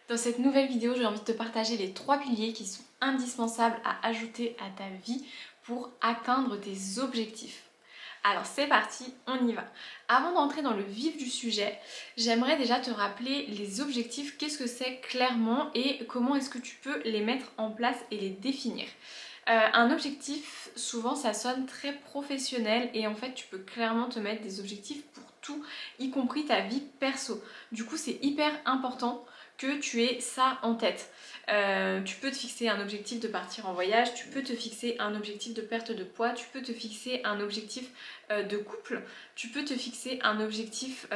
Dans cette nouvelle vidéo, j'ai envie de te partager les 3 piliers qui sont indispensables à ajouter à ta vie pour atteindre tes objectifs. Alors c'est parti, on y va. Avant d'entrer dans le vif du sujet, j'aimerais déjà te rappeler les objectifs, qu'est-ce que c'est clairement et comment est-ce que tu peux les mettre en place et les définir. Un objectif, souvent ça sonne très professionnel et en fait tu peux clairement te mettre des objectifs pour tout, y compris ta vie perso. Du coup c'est hyper important que tu aies ça en tête. Tu peux te fixer un objectif de partir en voyage, tu peux te fixer un objectif de perte de poids, tu peux te fixer un objectif de couple, tu peux te fixer un objectif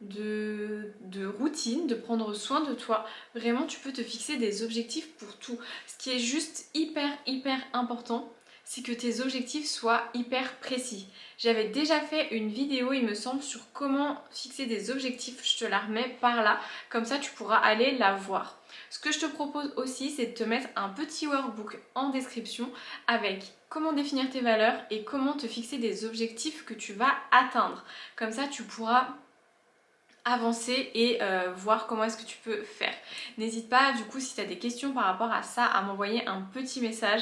de routine, de prendre soin de toi. Vraiment, tu peux te fixer des objectifs pour tout. Ce qui est juste hyper important, c'est que tes objectifs soient hyper précis. J'avais déjà fait une vidéo, il me semble, sur comment fixer des objectifs. Je te la remets par là, comme ça tu pourras aller la voir. Ce que je te propose aussi, c'est de te mettre un petit workbook en description avec comment définir tes valeurs et comment te fixer des objectifs que tu vas atteindre. Comme ça, tu pourras avancer et voir comment est-ce que tu peux faire. N'hésite pas du coup si tu as des questions par rapport à ça à m'envoyer un petit message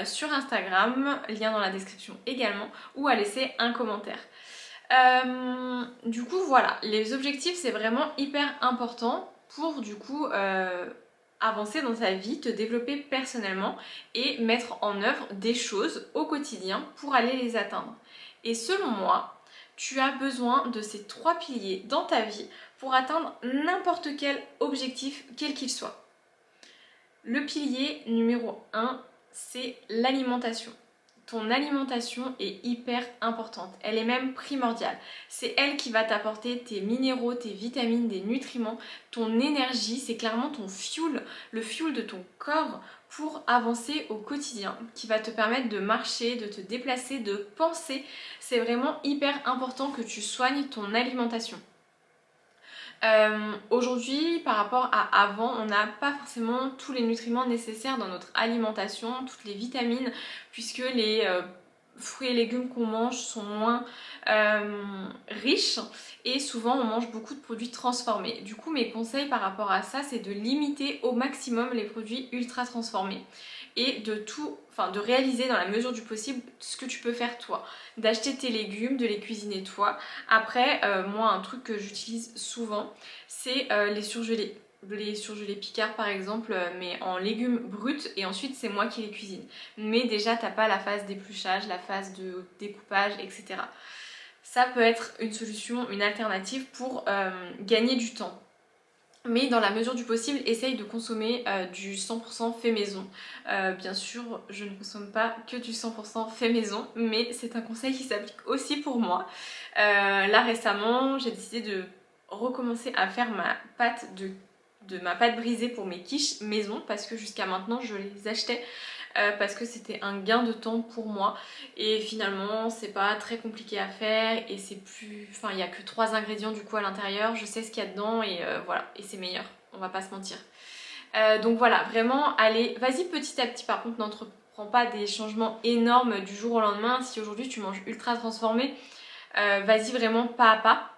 sur Instagram, lien dans la description également, ou à laisser un commentaire. Du coup voilà, les objectifs c'est vraiment hyper important pour du coup avancer dans sa vie, te développer personnellement et mettre en œuvre des choses au quotidien pour aller les atteindre. Et selon moi, tu as besoin de ces 3 piliers dans ta vie pour atteindre n'importe quel objectif, quel qu'il soit. Le pilier numéro 1, c'est l'alimentation. Ton alimentation est hyper importante, elle est même primordiale. C'est elle qui va t'apporter tes minéraux, tes vitamines, des nutriments, ton énergie, c'est clairement ton fuel, le fuel de ton corps pour avancer au quotidien, qui va te permettre de marcher, de te déplacer, de penser. C'est vraiment hyper important que tu soignes ton alimentation. Aujourd'hui, par rapport à avant, on n'a pas forcément tous les nutriments nécessaires dans notre alimentation, toutes les vitamines, puisque les fruits et légumes qu'on mange sont moins riches et souvent on mange beaucoup de produits transformés. Du coup, mes conseils par rapport à ça, c'est de limiter au maximum les produits ultra transformés et de réaliser dans la mesure du possible ce que tu peux faire toi, d'acheter tes légumes, de les cuisiner toi. Après, moi un truc que j'utilise souvent, c'est les surgelés. Les surgelés Picard par exemple, mais en légumes bruts, et ensuite c'est moi qui les cuisine. Mais déjà t'as pas la phase d'épluchage, la phase de découpage, etc. Ça peut être une solution, une alternative pour gagner du temps. Mais dans la mesure du possible, essaye de consommer du 100% fait maison. Bien sûr, je ne consomme pas que du 100% fait maison, mais c'est un conseil qui s'applique aussi pour moi. Là récemment, j'ai décidé de recommencer à faire ma pâte de ma pâte brisée pour mes quiches maison, parce que jusqu'à maintenant je les achetais parce que c'était un gain de temps pour moi et finalement c'est pas très compliqué à faire et c'est plus... Enfin il n'y a que 3 ingrédients du coup à l'intérieur, je sais ce qu'il y a dedans et voilà, et c'est meilleur, on va pas se mentir. Donc voilà, vraiment allez, vas-y petit à petit, par contre n'entreprends pas des changements énormes du jour au lendemain. Si aujourd'hui tu manges ultra transformé, vas-y vraiment pas à pas.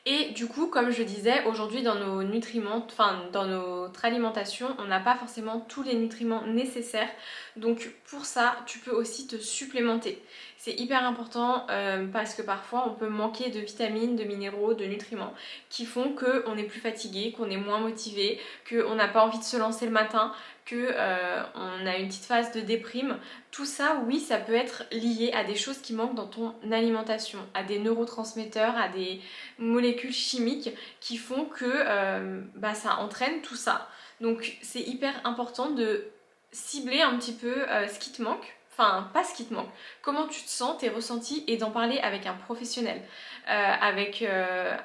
Et du coup, comme je disais, aujourd'hui dans nos nutriments, enfin dans notre alimentation, on n'a pas forcément tous les nutriments nécessaires. Donc pour ça, tu peux aussi te supplémenter. C'est hyper important parce que parfois on peut manquer de vitamines, de minéraux, de nutriments qui font qu'on est plus fatigué, qu'on est moins motivé, qu'on n'a pas envie de se lancer le matin, qu'on a une petite phase de déprime. Tout ça, oui, ça peut être lié à des choses qui manquent dans ton alimentation, à des neurotransmetteurs, à des molécules chimiques qui font que ça entraîne tout ça. Donc c'est hyper important de cibler un petit peu ce qui te manque. Enfin, pas ce qui te manque, comment tu te sens, tes ressentis, et d'en parler avec un professionnel, avec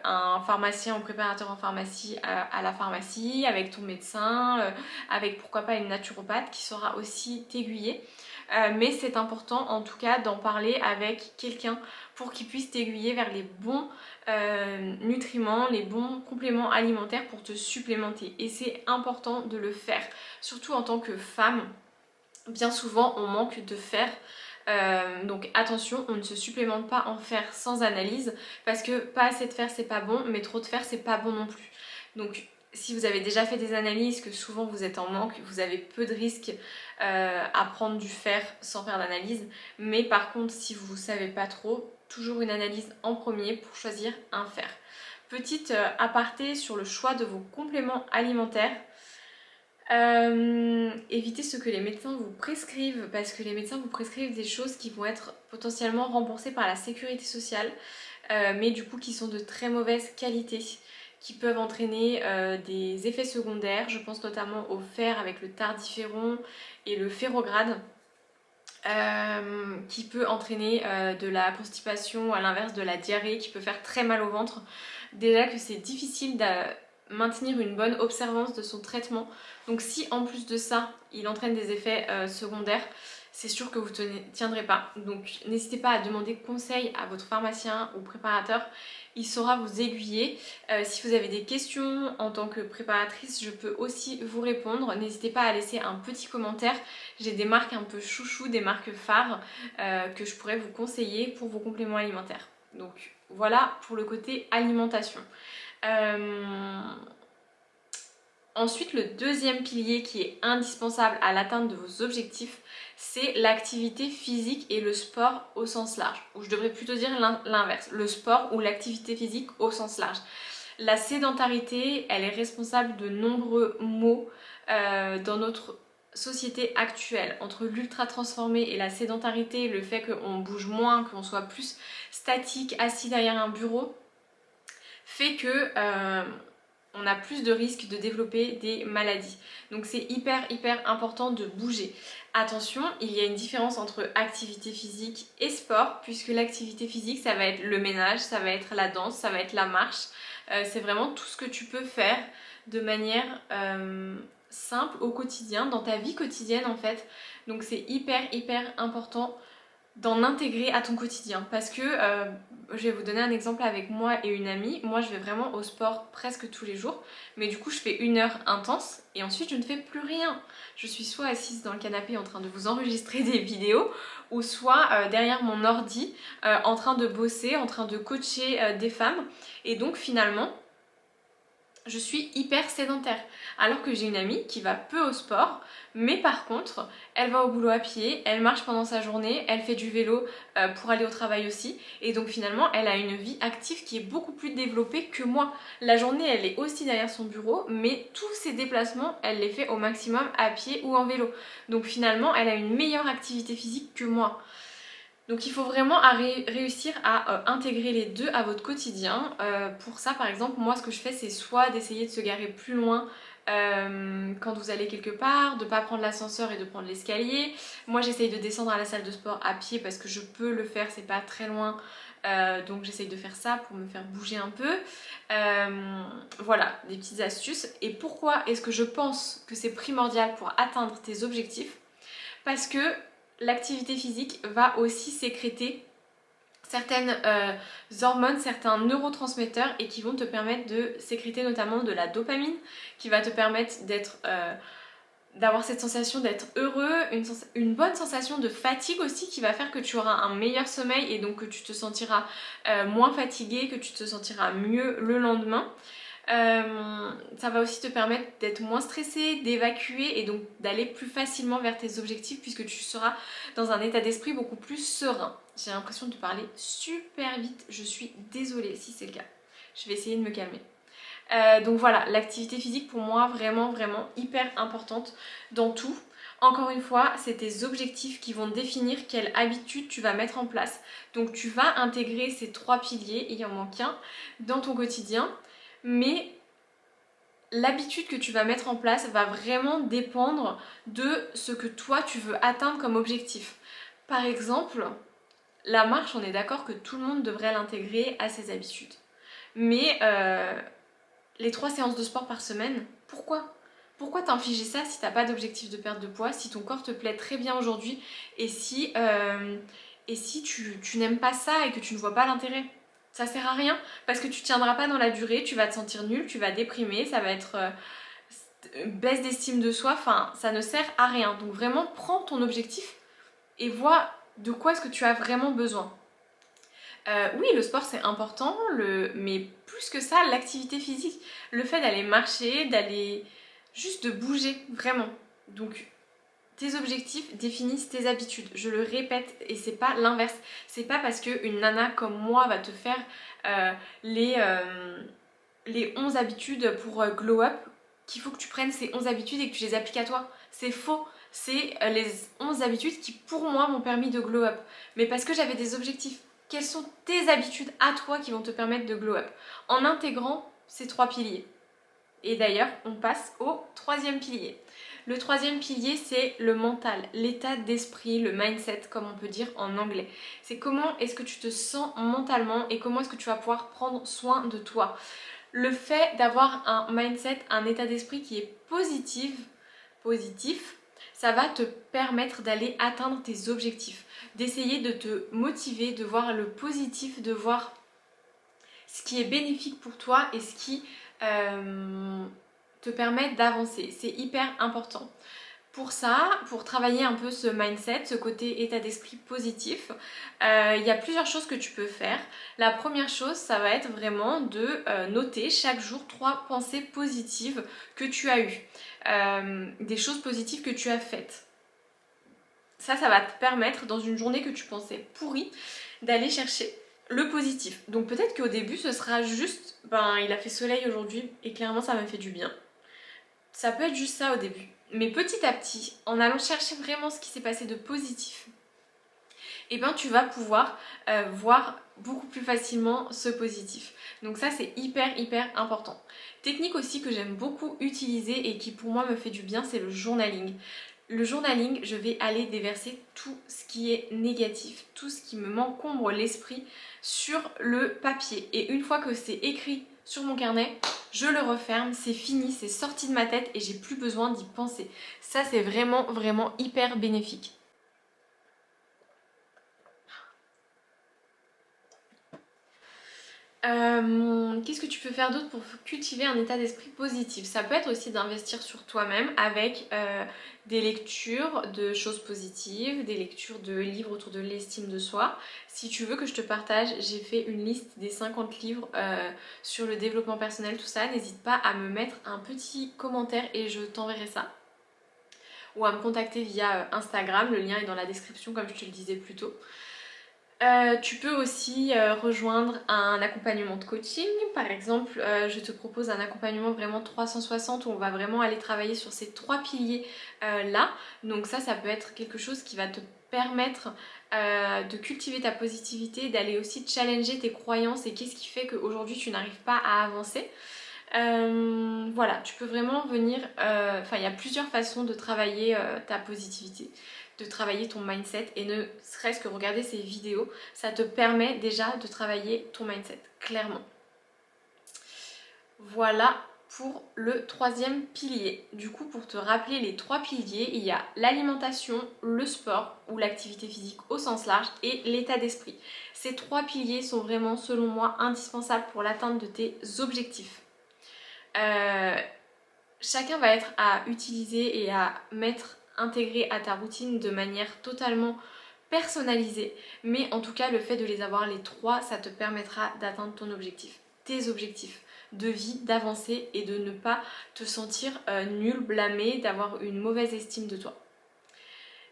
un pharmacien ou préparateur en pharmacie à la pharmacie, avec ton médecin, avec pourquoi pas une naturopathe qui saura aussi t'aiguiller. Mais c'est important en tout cas d'en parler avec quelqu'un pour qu'il puisse t'aiguiller vers les bons nutriments, les bons compléments alimentaires pour te supplémenter. Et c'est important de le faire, surtout en tant que femme. Bien souvent on manque de fer, donc attention, on ne se supplémente pas en fer sans analyse, parce que pas assez de fer c'est pas bon, mais trop de fer c'est pas bon non plus. Donc si vous avez déjà fait des analyses, que souvent vous êtes en manque, vous avez peu de risques à prendre du fer sans faire d'analyse. Mais par contre, si vous ne savez pas trop, toujours une analyse en premier pour choisir un fer. Petite aparté sur le choix de vos compléments alimentaires. Évitez ce que les médecins vous prescrivent, parce que les médecins vous prescrivent des choses qui vont être potentiellement remboursées par la sécurité sociale, mais du coup qui sont de très mauvaise qualité, qui peuvent entraîner des effets secondaires. Je pense notamment au fer avec le tardiféron et le ferrograde, qui peut entraîner de la constipation, à l'inverse de la diarrhée, qui peut faire très mal au ventre. Déjà que c'est difficile de maintenir une bonne observance de son traitement. Donc si en plus de ça, il entraîne des effets secondaires, c'est sûr que vous ne tiendrez pas. Donc n'hésitez pas à demander conseil à votre pharmacien ou préparateur. Il saura vous aiguiller. Si vous avez des questions en tant que préparatrice, je peux aussi vous répondre. N'hésitez pas à laisser un petit commentaire. J'ai des marques un peu chouchou, des marques phares que je pourrais vous conseiller pour vos compléments alimentaires. Donc voilà pour le côté alimentation. Ensuite, le deuxième pilier qui est indispensable à l'atteinte de vos objectifs, c'est l'activité physique et le sport au sens large. Ou je devrais plutôt dire l'inverse, le sport ou l'activité physique au sens large. La sédentarité, elle est responsable de nombreux maux dans notre société actuelle. Entre l'ultra transformé et la sédentarité, le fait qu'on bouge moins, qu'on soit plus statique, assis derrière un bureau, fait que on a plus de risques de développer des maladies. Donc c'est hyper important de bouger. Attention, il y a une différence entre activité physique et sport, puisque l'activité physique, ça va être le ménage, ça va être la danse, ça va être la marche. C'est vraiment tout ce que tu peux faire de manière simple au quotidien, dans ta vie quotidienne en fait. Donc c'est hyper important d'en intégrer à ton quotidien, parce que je vais vous donner un exemple avec moi et une amie. Moi je vais vraiment au sport presque tous les jours, mais du coup je fais 1 heure intense et ensuite je ne fais plus rien. Je suis soit assise dans le canapé en train de vous enregistrer des vidéos, ou soit derrière mon ordi en train de bosser, en train de coacher des femmes, et donc finalement je suis hyper sédentaire. Alors que j'ai une amie qui va peu au sport, mais par contre, elle va au boulot à pied, elle marche pendant sa journée, elle fait du vélo pour aller au travail aussi. Et donc finalement, elle a une vie active qui est beaucoup plus développée que moi. La journée, elle est aussi derrière son bureau, mais tous ses déplacements, elle les fait au maximum à pied ou en vélo. Donc finalement, elle a une meilleure activité physique que moi. Donc il faut vraiment réussir à intégrer les deux à votre quotidien. Pour ça, par exemple, moi ce que je fais, c'est soit d'essayer de se garer plus loin quand vous allez quelque part, de ne pas prendre l'ascenseur et de prendre l'escalier. Moi j'essaye de descendre à la salle de sport à pied parce que je peux le faire, c'est pas très loin. Donc j'essaye de faire ça pour me faire bouger un peu. Voilà, des petites astuces. Et pourquoi est-ce que je pense que c'est primordial pour atteindre tes objectifs? Parce que l'activité physique va aussi sécréter certaines hormones, certains neurotransmetteurs, et qui vont te permettre de sécréter notamment de la dopamine, qui va te permettre d'avoir cette sensation d'être heureux, une bonne sensation de fatigue aussi, qui va faire que tu auras un meilleur sommeil et donc que tu te sentiras moins fatigué, que tu te sentiras mieux le lendemain. Ça va aussi te permettre d'être moins stressé, d'évacuer et donc d'aller plus facilement vers tes objectifs, puisque tu seras dans un état d'esprit beaucoup plus serein. J'ai l'impression de parler super vite, je suis désolée si c'est le cas. Je vais essayer de me calmer. Donc voilà, l'activité physique pour moi vraiment hyper importante dans tout. Encore une fois, c'est tes objectifs qui vont définir quelle habitude tu vas mettre en place. Donc tu vas intégrer ces 3 piliers, il y en manque un, dans ton quotidien. Mais l'habitude que tu vas mettre en place va vraiment dépendre de ce que toi tu veux atteindre comme objectif. Par exemple, la marche, on est d'accord que tout le monde devrait l'intégrer à ses habitudes. Mais les 3 séances de sport par semaine, pourquoi ? Pourquoi t'infliger ça si t'as pas d'objectif de perte de poids, si ton corps te plaît très bien aujourd'hui et si tu n'aimes pas ça et que tu ne vois pas l'intérêt ? Ça sert à rien parce que tu tiendras pas dans la durée, tu vas te sentir nul, tu vas déprimer, ça va être baisse d'estime de soi, enfin ça ne sert à rien. Donc vraiment prends ton objectif et vois de quoi est-ce que tu as vraiment besoin. Oui, le sport c'est important, mais plus que ça, l'activité physique, le fait d'aller marcher, d'aller juste de bouger, vraiment. Donc tes objectifs définissent tes habitudes. Je le répète et c'est pas l'inverse. C'est pas parce qu'une nana comme moi va te faire euh, les, euh, les 11 habitudes pour glow up qu'il faut que tu prennes ces 11 habitudes et que tu les appliques à toi. C'est faux. C'est les 11 habitudes qui pour moi m'ont permis de glow up. Mais parce que j'avais des objectifs. Quelles sont tes habitudes à toi qui vont te permettre de glow up en intégrant ces 3 piliers? Et d'ailleurs, on passe au troisième pilier. Le troisième pilier, c'est le mental, l'état d'esprit, le mindset, comme on peut dire en anglais. C'est comment est-ce que tu te sens mentalement et comment est-ce que tu vas pouvoir prendre soin de toi. Le fait d'avoir un mindset, un état d'esprit qui est positif, ça va te permettre d'aller atteindre tes objectifs, d'essayer de te motiver, de voir le positif, de voir ce qui est bénéfique pour toi et ce qui te permet d'avancer. C'est hyper important. Pour ça, pour travailler un peu ce mindset, ce côté état d'esprit positif, il y a plusieurs choses que tu peux faire. La première chose, ça va être vraiment de noter chaque jour 3 pensées positives que tu as eues. Des choses positives que tu as faites. Ça va te permettre, dans une journée que tu pensais pourrie, d'aller chercher le positif. Donc peut-être qu'au début, ce sera juste, il a fait soleil aujourd'hui et clairement ça m'a fait du bien. Ça peut être juste ça au début. Mais petit à petit, en allant chercher vraiment ce qui s'est passé de positif, tu vas pouvoir voir beaucoup plus facilement ce positif. Donc ça, c'est hyper important. Technique aussi que j'aime beaucoup utiliser et qui pour moi me fait du bien, c'est le journaling. Le journaling, je vais aller déverser tout ce qui est négatif, tout ce qui m'encombre l'esprit sur le papier. Et une fois que c'est écrit sur mon carnet, je le referme, c'est fini, c'est sorti de ma tête et j'ai plus besoin d'y penser. Ça, c'est vraiment hyper bénéfique. Qu'est-ce que tu peux faire d'autre pour cultiver un état d'esprit positif? Ça peut être aussi d'investir sur toi-même avec des lectures de choses positives, des lectures de livres autour de l'estime de soi. Si tu veux que je te partage, j'ai fait une liste des 50 livres sur le développement personnel, tout ça. N'hésite pas à me mettre un petit commentaire et je t'enverrai ça. Ou à me contacter via Instagram, le lien est dans la description comme je te le disais plus tôt. Tu peux aussi rejoindre un accompagnement de coaching. Par exemple, je te propose un accompagnement vraiment 360 où on va vraiment aller travailler sur ces 3 piliers là. Donc ça peut être quelque chose qui va te permettre de cultiver ta positivité, d'aller aussi challenger tes croyances et qu'est-ce qui fait qu'aujourd'hui tu n'arrives pas à avancer. Voilà, tu peux vraiment venir... il y a plusieurs façons de travailler ta positivité, de travailler ton mindset et ne serait-ce que regarder ces vidéos, ça te permet déjà de travailler ton mindset, clairement. Voilà pour le troisième pilier. Du coup, pour te rappeler les 3 piliers, il y a l'alimentation, le sport ou l'activité physique au sens large et l'état d'esprit. Ces 3 piliers sont vraiment, selon moi, indispensables pour l'atteinte de tes objectifs. Chacun va être à utiliser et à intégrer à ta routine de manière totalement personnalisée, mais en tout cas le fait de les avoir les 3, ça te permettra d'atteindre ton objectif, tes objectifs de vie, d'avancer et de ne pas te sentir nul, blâmé, d'avoir une mauvaise estime de toi.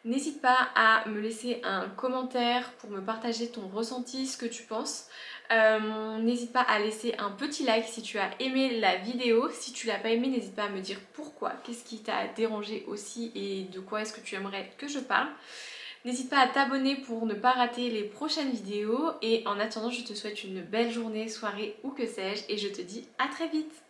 N'hésite pas à me laisser un commentaire pour me partager ton ressenti, ce que tu penses. N'hésite pas à laisser un petit like si tu as aimé la vidéo. Si tu l'as pas aimé, n'hésite pas à me dire pourquoi, qu'est-ce qui t'a dérangé aussi et de quoi est-ce que tu aimerais que je parle. N'hésite pas à t'abonner pour ne pas rater les prochaines vidéos et en attendant je te souhaite une belle journée, soirée ou que sais-je et je te dis à très vite.